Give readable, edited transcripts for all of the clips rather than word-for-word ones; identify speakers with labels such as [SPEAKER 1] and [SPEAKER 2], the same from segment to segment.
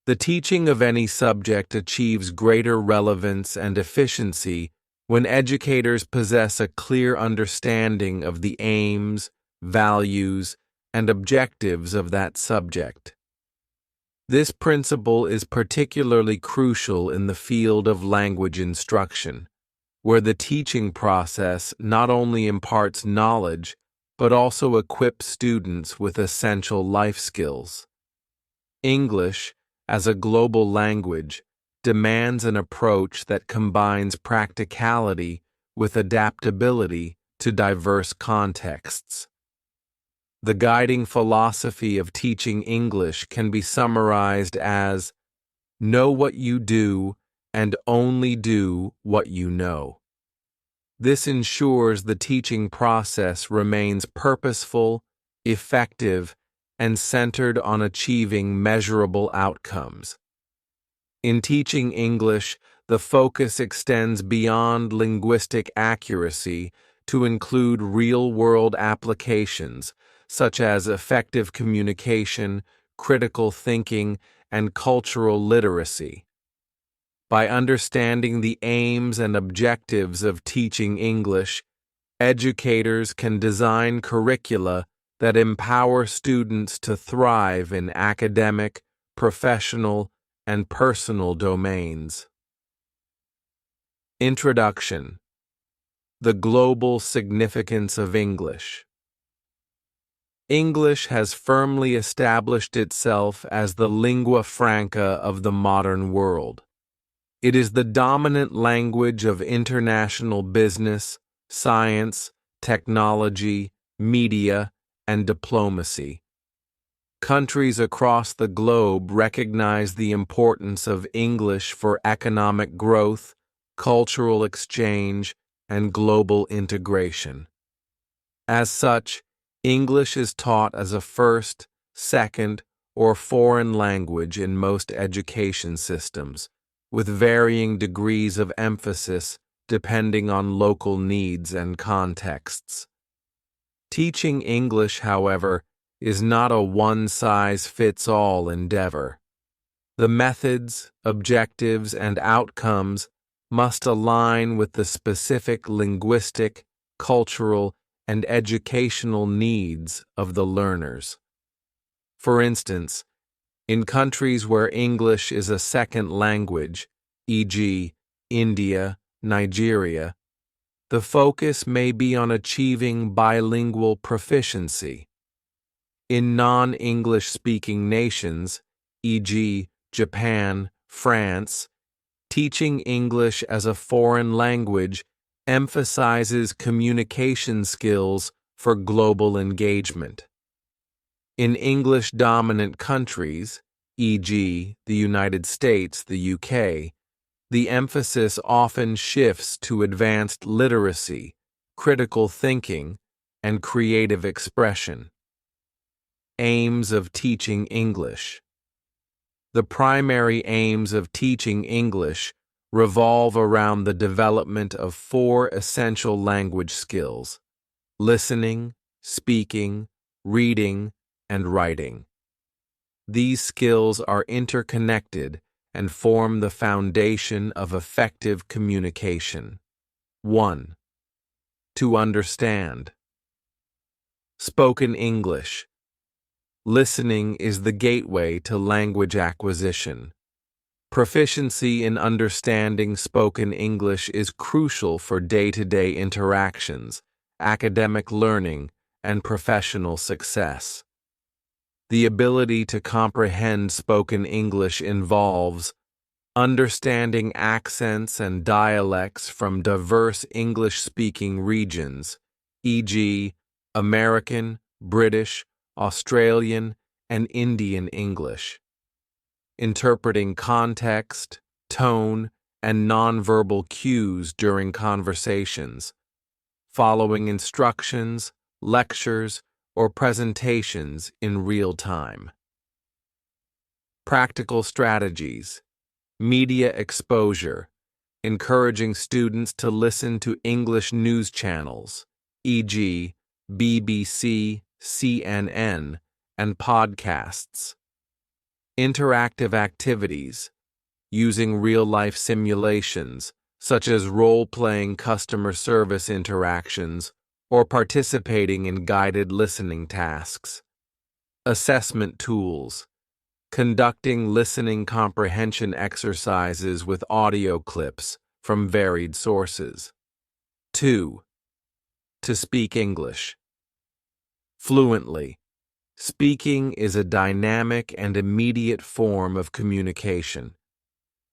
[SPEAKER 1] The teaching of any subject achieves greater relevance and efficiency when educators possess a clear understanding of the aims, values, and objectives of that subject. This principle is particularly crucial in the field of language instruction, where the teaching process not only imparts knowledge but also equips students with essential life skills. English, as a global language, demands an approach that combines practicality with adaptability to diverse contexts. The guiding philosophy of teaching English can be summarized as, know what you do and only do what you know. This ensures the teaching process remains purposeful, effective, and centered on achieving measurable outcomes. In teaching English, the focus extends beyond linguistic accuracy to include real-world applications, such as effective communication, critical thinking, and cultural literacy. By understanding the aims and objectives of teaching English, educators can design curricula that empower students to thrive in academic, professional, and personal domains. Introduction: The global significance of English. English has firmly established itself as the lingua franca of the modern world. It is the dominant language of international business, science, technology, media, and diplomacy. Countries across the globe recognize the importance of English for economic growth, cultural exchange, and global integration. As such, English is taught as a first, second, or foreign language in most education systems, with varying degrees of emphasis depending on local needs and contexts. Teaching English, however, is not a one-size-fits-all endeavor. The methods, objectives, and outcomes must align with the specific linguistic, cultural, and educational needs of the learners. For instance, in countries where English is a second language, e.g., India, Nigeria, the focus may be on achieving bilingual proficiency. In non-English speaking nations, e.g., Japan, France, teaching English as a foreign language emphasizes communication skills for global engagement. In English-dominant countries, e.g., the United States, the UK, the emphasis often shifts to advanced literacy, critical thinking, and creative expression. Aims of teaching English. The primary aims of teaching English revolve around the development of 4 essential language skills: listening, speaking, reading, and writing. These skills are interconnected and form the foundation of effective communication. 1. To understand. Spoken English. Listening is the gateway to language acquisition. Proficiency in understanding spoken English is crucial for day-to-day interactions, academic learning, and professional success. The ability to comprehend spoken English involves understanding accents and dialects from diverse English-speaking regions, e.g., American, British, Australian, and Indian English. Interpreting context, tone, and nonverbal cues during conversations. Following instructions, lectures, or presentations in real time. Practical strategies. Media exposure, encouraging students to listen to English news channels, e.g., BBC, CNN, and podcasts. Interactive activities, using real-life simulations, such as role-playing customer service interactions or participating in guided listening tasks. Assessment tools, conducting listening comprehension exercises with audio clips from varied sources. 2. To speak English fluently. Speaking is a dynamic and immediate form of communication.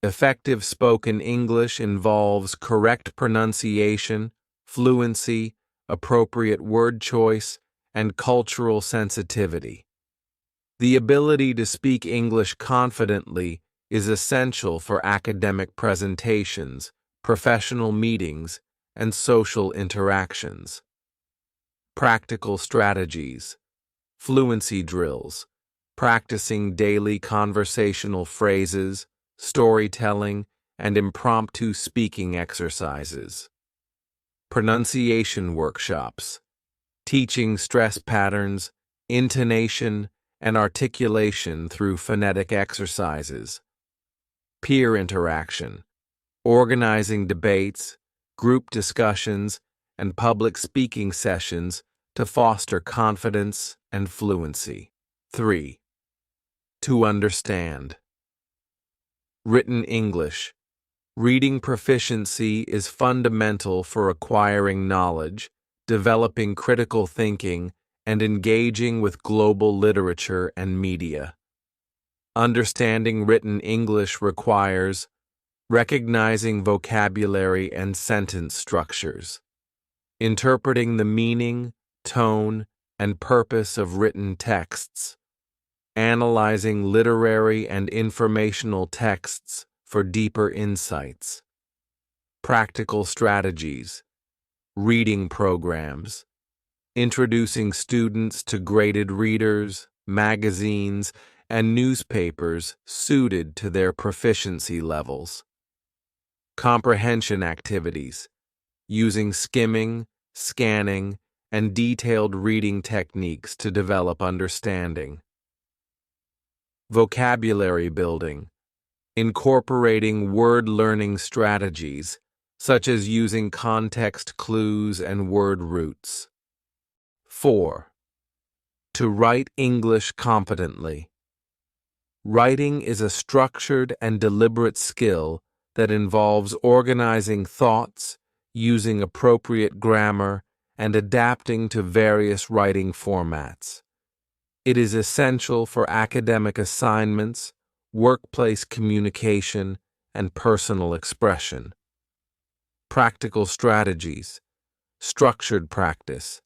[SPEAKER 1] Effective spoken English involves correct pronunciation, fluency, appropriate word choice, and cultural sensitivity. The ability to speak English confidently is essential for academic presentations, professional meetings, and social interactions. Practical strategies, fluency drills, practicing daily conversational phrases, storytelling, and impromptu speaking exercises. Pronunciation workshops, teaching stress patterns, intonation, and articulation through phonetic exercises. Peer interaction, organizing debates, group discussions, and public speaking sessions to foster confidence and fluency. 3. To understand. Written English. Reading proficiency is fundamental for acquiring knowledge, developing critical thinking, and engaging with global literature and media. Understanding written English requires recognizing vocabulary and sentence structures, interpreting the meaning, tone, and purpose of written texts, analyzing literary and informational texts for deeper insights. Practical strategies, reading programs, introducing students to graded readers, magazines, and newspapers suited to their proficiency levels. Comprehension activities, using skimming, scanning, and detailed reading techniques to develop understanding. Vocabulary building, incorporating word learning strategies, such as using context clues and word roots. 4. To write English competently. Writing is a structured and deliberate skill that involves organizing thoughts, using appropriate grammar, and adapting to various writing formats. It is essential for academic assignments, workplace communication, and personal expression. Practical strategies, structured practice,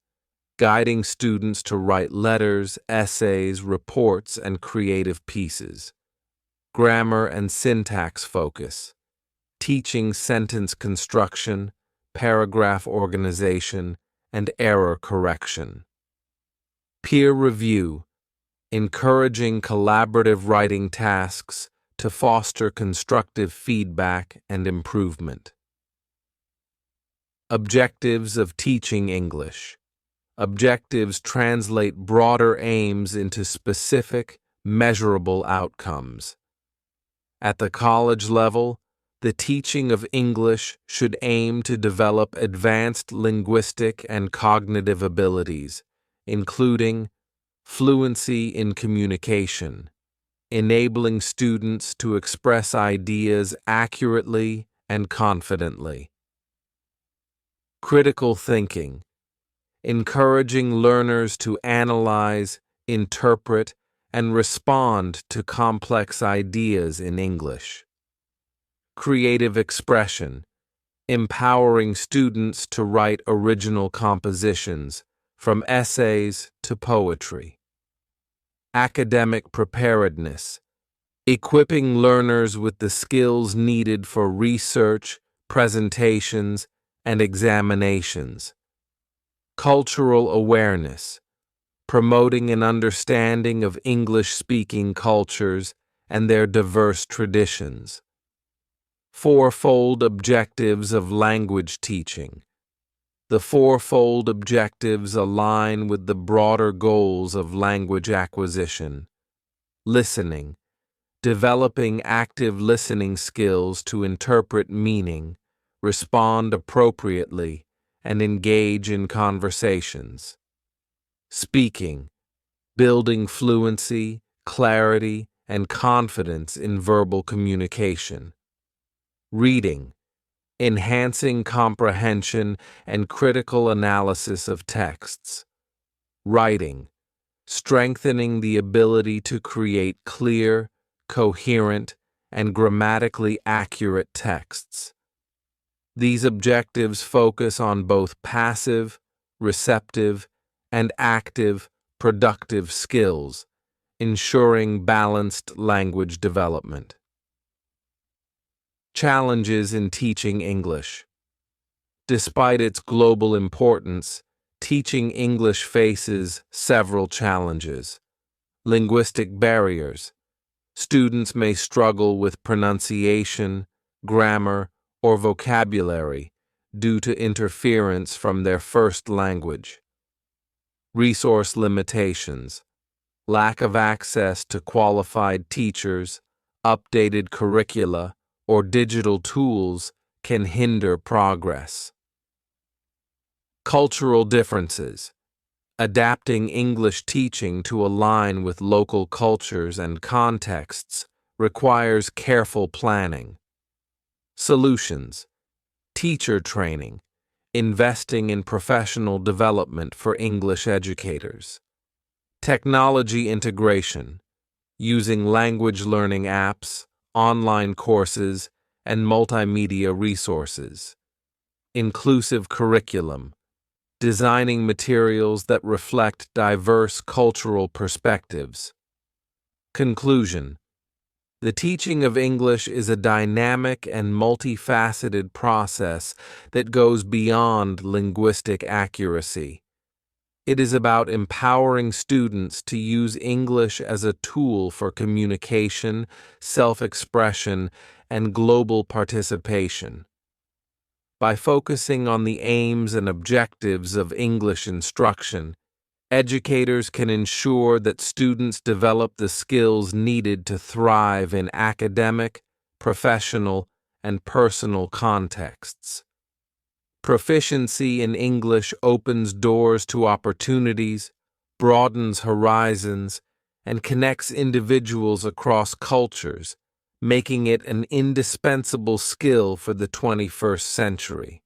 [SPEAKER 1] guiding students to write letters, essays, reports, and creative pieces. Grammar and syntax focus, teaching sentence construction, paragraph organization, and error correction. Peer review, encouraging collaborative writing tasks to foster constructive feedback and improvement. Objectives of teaching English. Objectives translate broader aims into specific, measurable outcomes. At the college level, the teaching of English should aim to develop advanced linguistic and cognitive abilities, including fluency in communication, enabling students to express ideas accurately and confidently. Critical thinking, encouraging learners to analyze, interpret, and respond to complex ideas in English. Creative expression, empowering students to write original compositions, from essays to poetry. Academic preparedness, equipping learners with the skills needed for research, presentations, and examinations. Cultural awareness, promoting an understanding of English-speaking cultures and their diverse traditions. Fourfold objectives of language teaching. The fourfold objectives align with the broader goals of language acquisition: listening, developing active listening skills to interpret meaning, respond appropriately, and engage in conversations. Speaking, building fluency, clarity, and confidence in verbal communication. Reading, enhancing comprehension and critical analysis of texts. Writing, strengthening the ability to create clear, coherent, and grammatically accurate texts. These objectives focus on both passive, receptive, and active, productive skills, ensuring balanced language development. Challenges in teaching English. Despite its global importance, teaching English faces several challenges. Linguistic barriers. Students may struggle with pronunciation, grammar, or vocabulary due to interference from their first language. Resource limitations. Lack of access to qualified teachers, updated curricula, or digital tools can hinder progress. Cultural differences. Adapting English teaching to align with local cultures and contexts requires careful planning. Solutions. Teacher training. Investing in professional development for English educators. Technology integration. Using language learning apps, online courses, and multimedia resources. Inclusive curriculum. Designing materials that reflect diverse cultural perspectives. Conclusion. The teaching of English is a dynamic and multifaceted process that goes beyond linguistic accuracy. It is about empowering students to use English as a tool for communication, self-expression, and global participation. By focusing on the aims and objectives of English instruction, educators can ensure that students develop the skills needed to thrive in academic, professional, and personal contexts. Proficiency in English opens doors to opportunities, broadens horizons, and connects individuals across cultures, making it an indispensable skill for the 21st century.